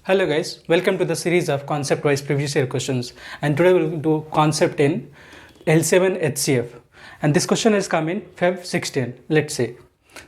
Hello guys, welcome to the series of concept-wise previous year questions, and today we'll do concept in LCM and HCF, and this question is coming Feb 16. Let's see.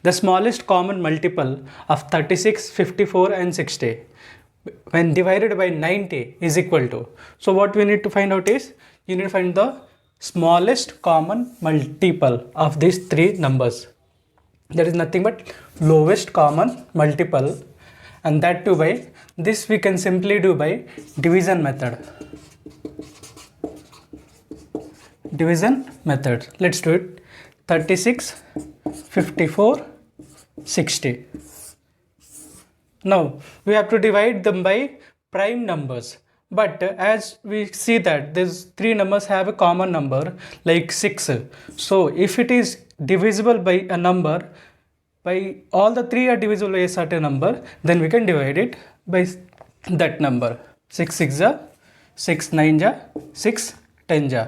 The smallest common multiple of 36, 54 and 60 when divided by 90 is equal to. So what we need to find out is, you need to find the smallest common multiple of these three numbers. That is nothing but lowest common multiple, and that too by this we can simply do by division method. Let's do it. 36, 54, 60. Now we have to divide them by prime numbers, but as we see that these three numbers have a common number like 6. So if it is divisible by a number, by all the three are divisible by a certain number, then we can divide it by that number. 6 6 ja, 6 9 ja, 6 10 ja.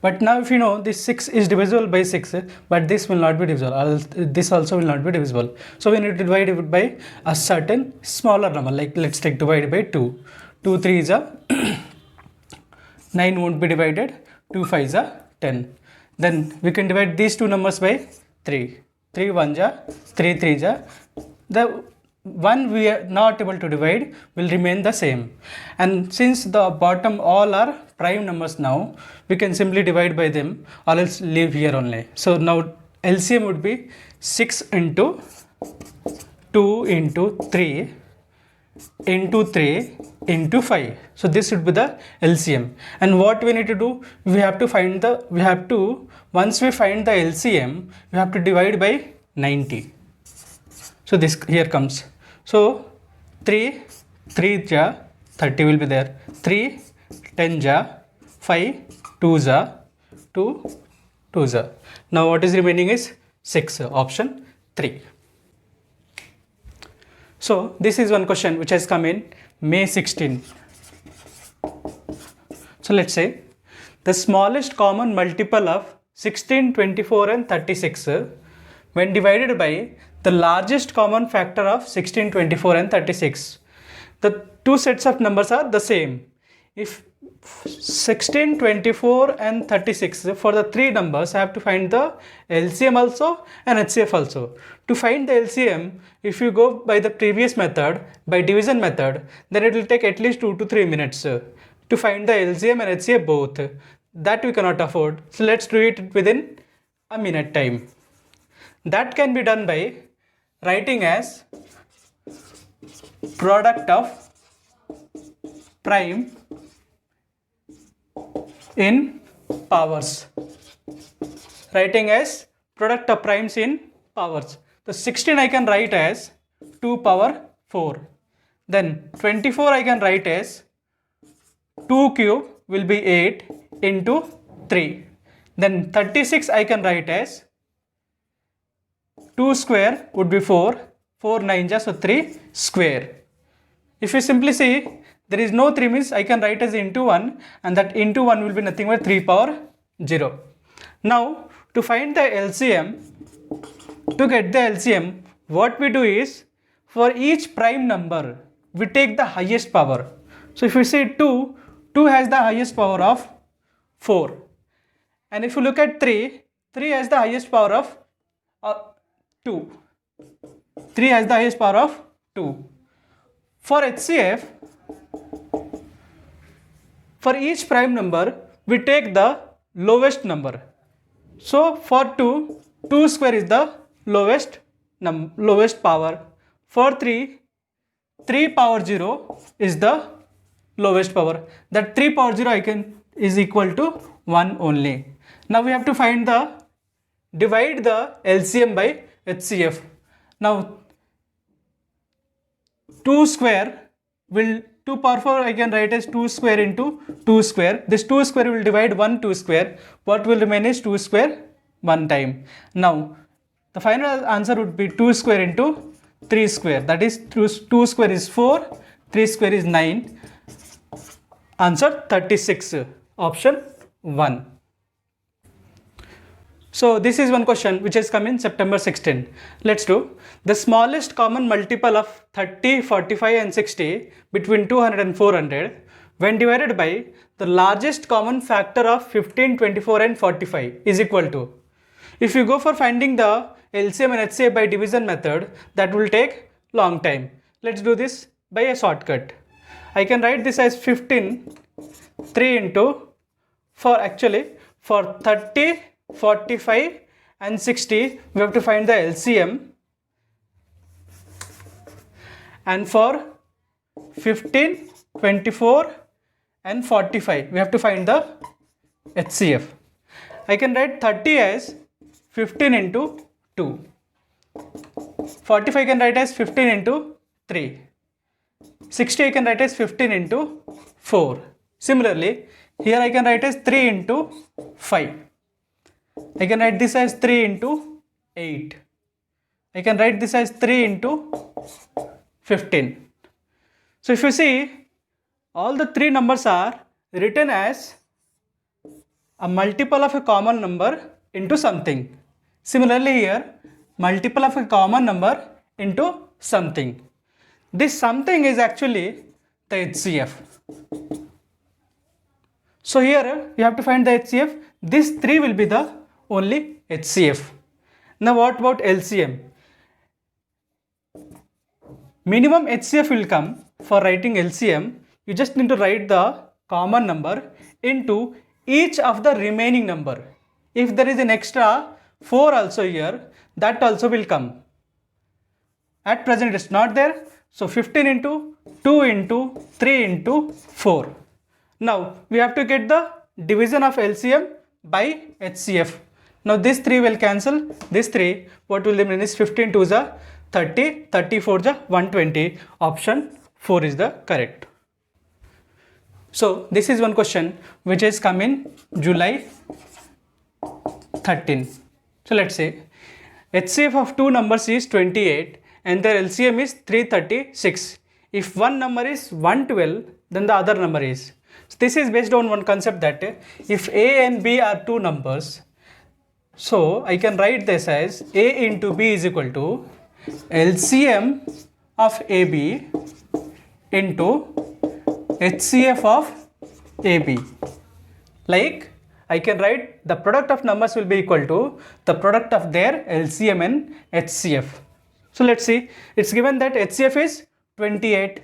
But now if you know this 6 is divisible by 6, but this will not be divisible, this also will not be divisible. So we need to divide it by a certain smaller number, like let's take divide by 2. 2 3 is a 9 won't be divided, 2 5 is a 10. Then we can divide these two numbers by 3. 3 1 ja, 3 3 ja. The one we are not able to divide will remain the same, and since the bottom all are prime numbers, now we can simply divide by them or else leave here only. So now LCM would be 6 into 2 into 3 into 3 into 5. So this should be the LCM, and what we need to do, once we find the LCM, we have to divide by 90. So this here comes. So 3 3 ja, 30 will be there. 3 10 ja, 5 2 ja, 2 2 ja. Now what is remaining is 6, option 3. So this is one question which has come in May 16. So let's say the smallest common multiple of 16, 24 and 36 when divided by the largest common factor of 16, 24 and 36. The two sets of numbers are the same. If 16, 24 and 36, for the three numbers I have to find the LCM also and HCF also. To find the LCM, if you go by the previous method, by division method, then it will take at least 2 to 3 minutes to find the LCM and HCF both. That we cannot afford. So let's do it within a minute time. That can be done by writing as product of prime in powers. Writing as product of primes in powers. The 16 I can write as 2 power 4. Then 24 I can write as 2 cube will be 8 into 3. Then 36 I can write as 2 square would be 4. 4 9 ja, so 3 square. If you simply see, there is no 3 means I can write as into 1, and that into 1 will be nothing but 3 power 0. Now to find the LCM, to get the LCM, what we do is, for each prime number we take the highest power. So if we say 2 has the highest power of 4, and if you look at 3 has the highest power of 2. 3 has the highest power of 2. For HCF, for each prime number we take the lowest number. So for 2 square is the lowest power. For 3 power 0 is the lowest power. That 3 power 0 is equal to 1 only. Now we have to divide the LCM by HCF. Now 2 square will, 2 power 4 I can write as 2 square into 2 square. This 2 square will divide 1 2 square. What will remain is 2 square one time. Now the final answer would be 2 square into 3 square. That is 2 square is 4, 3 square is 9. Answer 36, option 1. So this is one question which has come in September 16. Let's do. The smallest common multiple of 30, 45 and 60 between 200 and 400 when divided by the largest common factor of 15, 24 and 45 is equal to. If you go for finding the LCM and HCF by division method, that will take long time. Let's do this by a shortcut. I can write this as 15, 3 into, for 30, 45 and 60 we have to find the LCM, and for 15, 24 and 45 we have to find the HCF. I can write 30 as 15 into 2, 45 I can write as 15 into 3, 60 I can write as 15 into 4. Similarly, here I can write as 3 into 5. I can write this as 3 into 8. I can write this as 3 into 15. So if you see, all the three numbers are written as a multiple of a common number into something. Similarly here, multiple of a common number into something. This something is actually the HCF. So here you have to find the HCF. This 3 will be the only HCF. Now what about LCM? Minimum HCF will come. For writing LCM, you just need to write the common number into each of the remaining number. If there is an extra 4 also here, that also will come. At present it is not there. So 15 into 2 into 3 into 4. Now we have to get the division of LCM by HCF. Now this 3 will cancel. This 3, what will remain is 15 2s are 30, 34 is 120. Option 4 is the correct. So this is one question which has come in July 13. So let's say HCF of two numbers is 28 and their LCM is 336. If one number is 112, then the other number is. So this is based on one concept that if A and B are two numbers, so I can write this as A into B is equal to LCM of AB into HCF of AB. Like I can write the product of numbers will be equal to the product of their LCM and HCF. So let's see, it's given that HCF is 28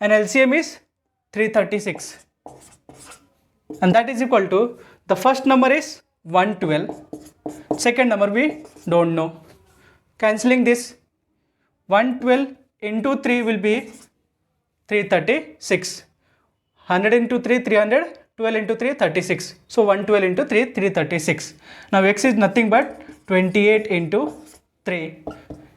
and LCM is 336, and that is equal to the first number is 112, second number we don't know. Cancelling this, 112 into 3 will be 336, 100 into 3 300, 12 into 3 36. So 112 into 3 336. Now x is nothing but 28 into 3.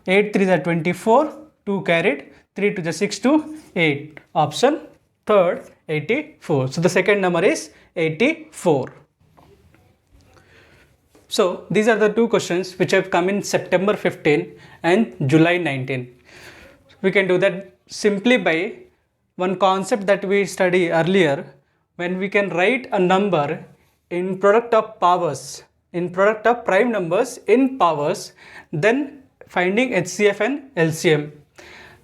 8 3 is 24, 2 carried, 3 to the 6 to 8. Option third 84. So the second number is 84. So these are the two questions which have come in September 15 and July 19. We can do that simply by one concept that we studied earlier, when we can write a number in product of powers, in product of prime numbers in powers, then finding HCF and LCM.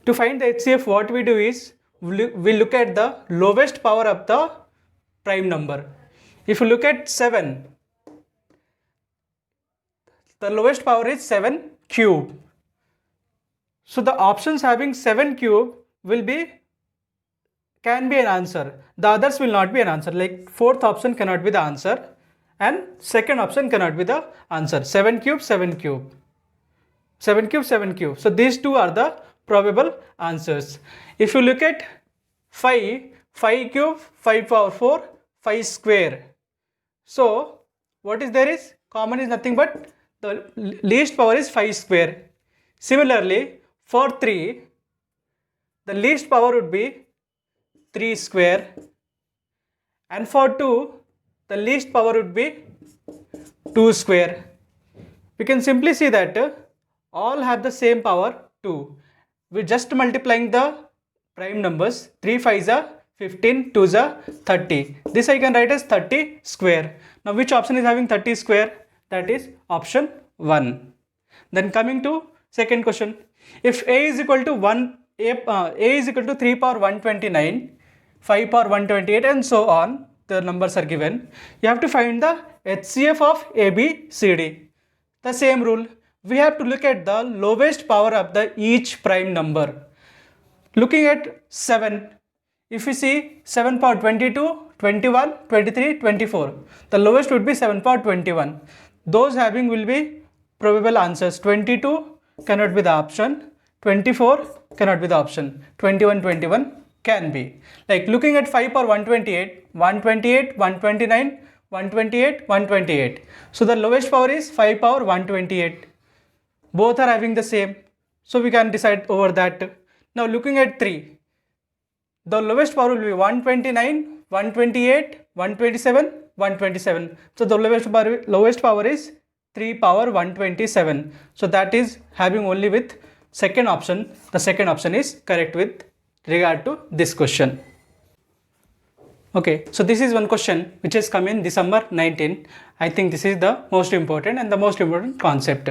To find the HCF, what we do is we look at the lowest power of the prime number. If you look at 7, the lowest power is 7 cube. So the options having 7 cube can be an answer. The others will not be an answer. Like fourth option cannot be the answer and second option cannot be the answer. 7 cube, 7 cube. 7 cube, 7 cube. So these two are the probable answers. If you look at 5, 5 cube, 5 power 4, 5 square. So what is there is common is nothing but the least power is 5 square. Similarly, for 3, the least power would be 3 square, and for 2, the least power would be 2 square. We can simply see that all have the same power 2. We're just multiplying the prime numbers. 3 5s are 15, 2s are 30. This I can write as 30 square. Now which option is having 30 square? that is option 1. Then coming to second question, if a is equal to 1, a is equal to 3 power 129, 5 power 128 and so on, the numbers are given, you have to find the HCF of A, B, C, D. The same rule, we have to look at the lowest power of the each prime number. Looking at 7, if we see 7 power 22, 21, 23, 24, the lowest would be 7 power 21. Those having will be probable answers. 22 cannot be the option, 24 cannot be the option, 21 can be. Like looking at 5 power 128, 128, 129, 128, 128. So the lowest power is 5 power 128. Both are having the same. So we can decide over that. Now looking at 3, the lowest power will be 129, 128, 127, 127. So the lowest power is 3 power 127. So that is having only with second option. The second option is correct with regard to this question. Okay, so this is one question which has come in December 19. I think this is the most important and the most important concept.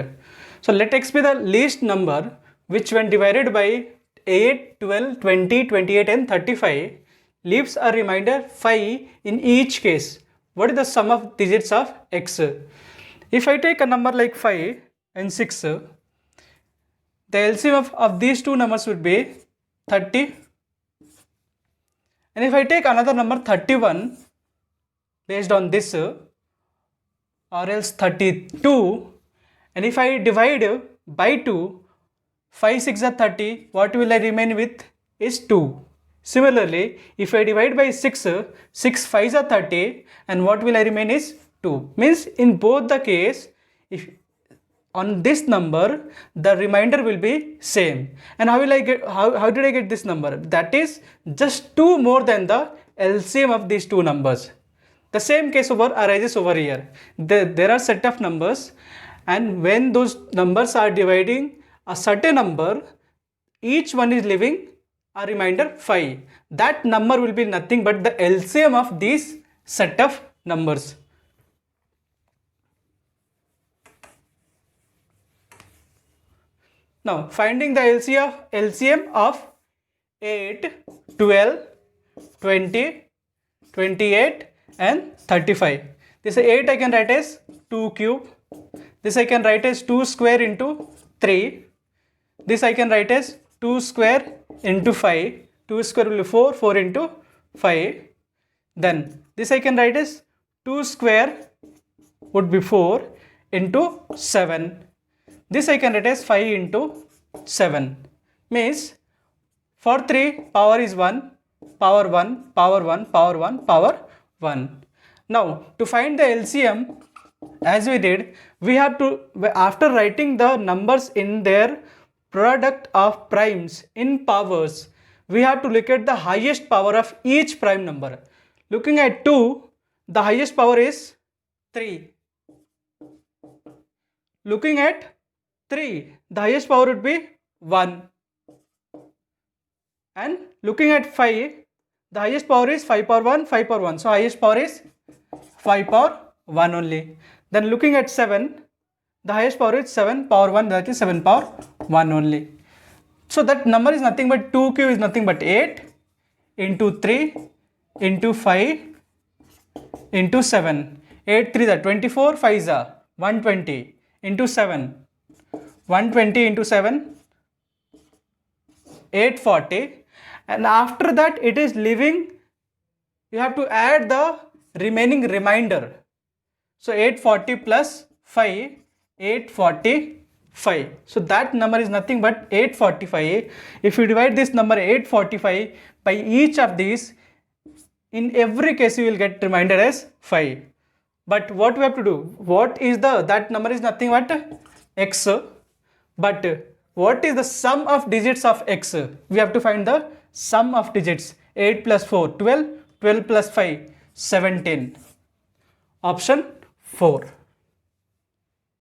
So let x be the least number which when divided by 8, 12, 20, 28 and 35 leaves a remainder 5 in each case. What is the sum of digits of x? If I take a number like 5 and 6, the LCM of these two numbers would be 30. And if I take another number 31 based on this or else 32, and if I divide by 2, 5 6 are 30, what will I remain with is 2. Similarly, if I divide by 6, 6 5s are 30 and what will I remain is 2. Means in both the case, if on this number the remainder will be same. And how will I get, how did I get this number? That is just 2 more than the LCM of these two numbers. The same case arises over here. There are set of numbers, and when those numbers are dividing a certain number, each one is leaving a remainder 5. That number will be nothing but the LCM of these set of numbers. Now finding the LCM of 8, 12, 20, 28 and 35. This 8 I can write as 2 cube. This I can write as 2 square into 3. This I can write as 2 square into 5. 2 square will be 4, 4 into 5. Then this I can write as 2 square would be 4 into 7. This I can write as 5 into 7. Means for 3 power is 1, power 1, power 1, power 1, power 1. Now to find the LCM, as we did, we have to, after writing the numbers in their product of primes in powers, we have to look at the highest power of each prime number. Looking at 2, the highest power is 3. Looking at 3, the highest power would be 1. And looking at 5, the highest power is 5 power 1, 5 power 1. So highest power is 5 power 1 only. Then looking at 7, the highest power is 7 power 1, that is 7 power 1 only. So that number is nothing but 2 cube is nothing but 8 into 3 into 5 into 7. 8 3 is 24, 5 is 120 into 7. 120 into 7, 840, and after that it is leaving, you have to add the remaining remainder. So 840 plus 5, 845. So that number is nothing but 845. If you divide this number 845 by each of these, in every case you will get remainder as 5. But what we have to do? What is that number is nothing but x. But what is the sum of digits of x? We have to find the sum of digits. 8 plus 4, 12, 12 plus 5, 17. Option 4.